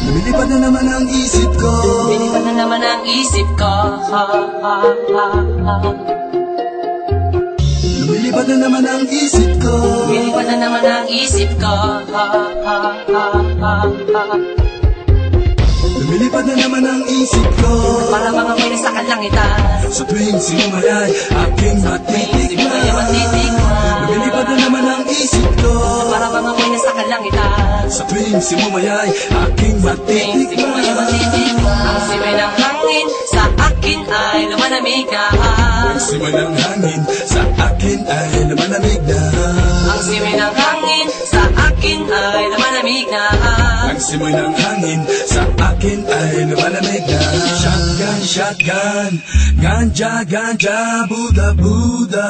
Lumilipad na naman ang isip ko. Lumilipad na naman ang isip ko. Lumilipad na naman ang isip ko. Lumilipad na naman ang isip ko. Lumilipad na naman ang isip ko. Para mga may nasa kalangitan. Sa tuwing sinumayay, aking matitikman. Lumilipad na naman ang isip ko. Para mga may nasa kalangitan. Sa tuwing sinumayay, aking matitikman. Ang simay ng hangin sa akin ay lumalamig na. Ang simay ng hangin sa akin ay lumalamig na. Ang simay ng hangin sa akin ay lumalamig na. Ang simoy ng hangin sa akin ay lumalamig na. Shotgun, shotgun, ganja, ganja, Buddha, Buddha.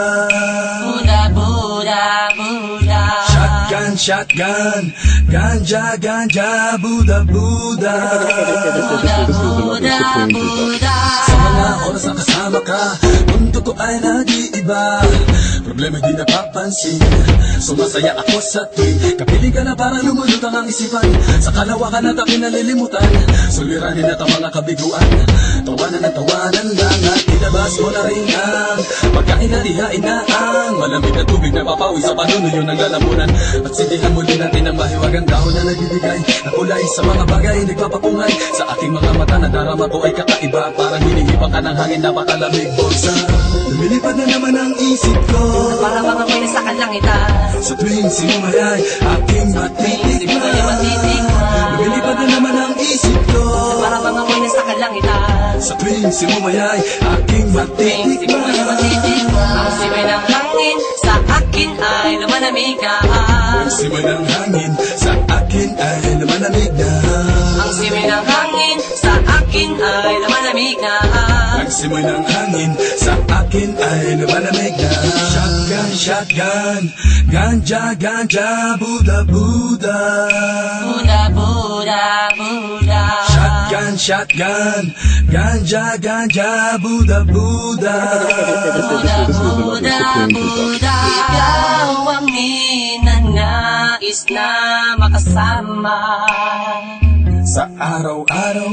Buddha, Buddha, Buddha. Shotgun, shotgun, ganja, ganja, Buddha, Buddha. Buddha, Buddha, Buddha. Sa mga oras na kasama ka, mundo ko ay nag-iiba. Problema di napapansin, sumasaya ako sa tuwing kapiling ka na parang lumulutang ang isipan. Sa kalawakan at aking nalilimutan, suliranin at ang mga kabiguan. Tawanan at tawanan lang at ilabas mo na rin ang pagkain at ihain na ang malamig na tubig na papawi sa panunuyo ng lalamunan. At sindihan muli natin ang mahiwagang dahon na nagbibigay na kulay sa mga bagay nagpapapungay. Sa aking mga mata na darama ko ay kakaiba, parang hinihipang ka ng hangin, napakalamig bulsa. Lumilipad na naman ang isip ko. Para mga may nasa kalangitan. Sa tuwing sinumayay, aking matitikman. Lumilipad na naman ang isip ko. Para mga may nasa kalangitan. Sa tuwing sinumayay, aking matitikman. Ang simay ng hangin sa akin ay lumalamig na. Ang simoy ng hangin sa akin ay lumalamig na. Ang simay ng hangin sa akin ay lumalamig na. Ang simoy ng hangin sa akin ay lumalamig na. Shotgun, shotgun, ganja, ganja, Buddha, Buddha. Buddha, Buddha, Buddha. Shotgun, shotgun, ganja, ganja, Buddha, Buddha. Buddha, Buddha, Buddha. Ikaw ang ninanais na makasama. Sa araw-araw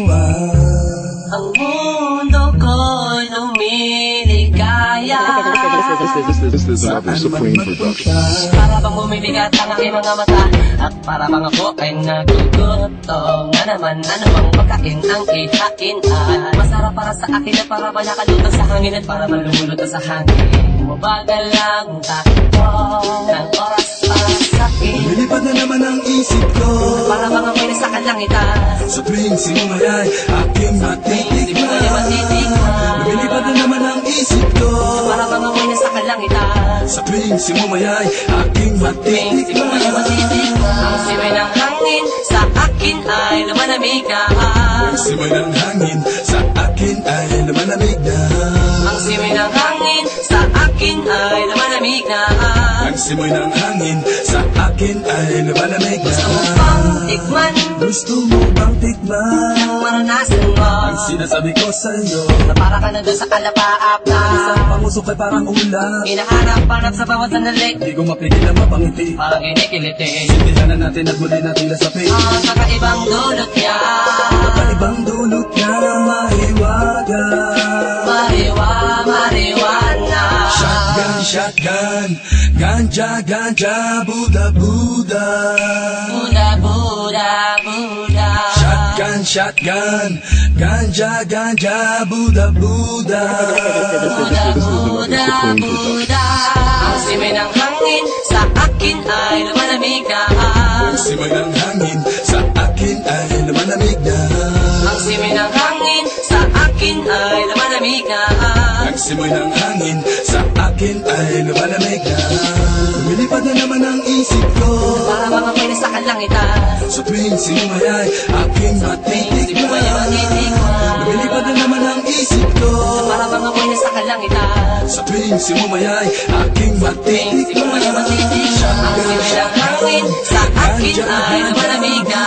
Ang mundo ko'y lumiligaya. This is the Supreme Production. Para bang bumibigat ang aking mga mata, at para bang ako ay nagugutom na naman. Ano bang pagkain ang ihain ay masarap para sa akin, at para ba nakalutang sa hangin, at para man lumulutang sa hangin. Bumagal lang takbo ng oras para sa akin. lumilipad na naman ang isip ko. Para bang ako'y nasa kalangitan. Sa tuwing sinumayay, aking matitikman. Lumilipad na naman ang isip ko. Para bang ako'y nasa kalangitan. Sa tuwing sinumayay, aking matitikman. Ang simay ng hangin sa akin ay lumalamig na. Ang simoy ng hangin sa akin ay lumalamig na. Ang simay ng hangin sa akin ay lumalamig na. Ang simoy ng hangin sa akin ay lumalamig na. Gusto mo bang tikman Gusto mo bang tikman ang maranasan mo? ang sinasabi ko sa'yo? Na para ka na doon sa kalapaap na Isang pangusok ay parang ulan. hinahanap-hanap sa bawat sandali. Di ko mapigil ang mapangiti. Parang kinikiliti. Sindihan na natin at muli natin lasapin. Ang kakaibang dulot niya. Kakaibang dulot niya na mahiwaga. Mariwana. Shotgun, shotgun, ganja, ganja, Buddha, Buddha. Buddha, Buddha, Buddha. Shotgun, shotgun, ganja, ganja, Buddha, Buddha. Buddha, Buddha, Buddha. Ang simay ng hangin sa akin ay lumalamig na. Ang simoy ng hangin sa akin ay lumalamig na. Ang simay ng hangin sa akin ay lumalamig na. Ang simoy ng hangin sa akin akin ay lumalamig na. Lumilipad na naman ang isip ko, para mga ako'y nasa kalangitan. sa tuwing sinumayay aking matitikman. Lumilipad na naman ang isip ko, Para mga ako'y nasa kalangitan. sa tuwing sinumayay aking matitikman. Ang simulang hangin sa akin ay lumalamig na.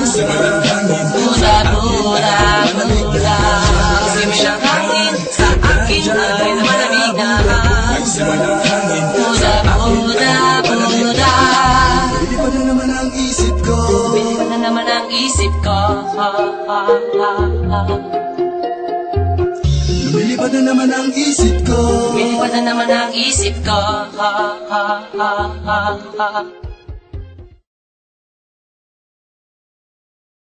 Simulang hangin Buda, buda, buda. Ang simulang hangin sa akin ay lumalamig na. ay simulang hangin. Buda, buda, buda. Lumilipad na naman ang isip ko, Biliban na naman ang isip ko. lumilipad na naman ang isip ko. Biliban na naman ang isip ko.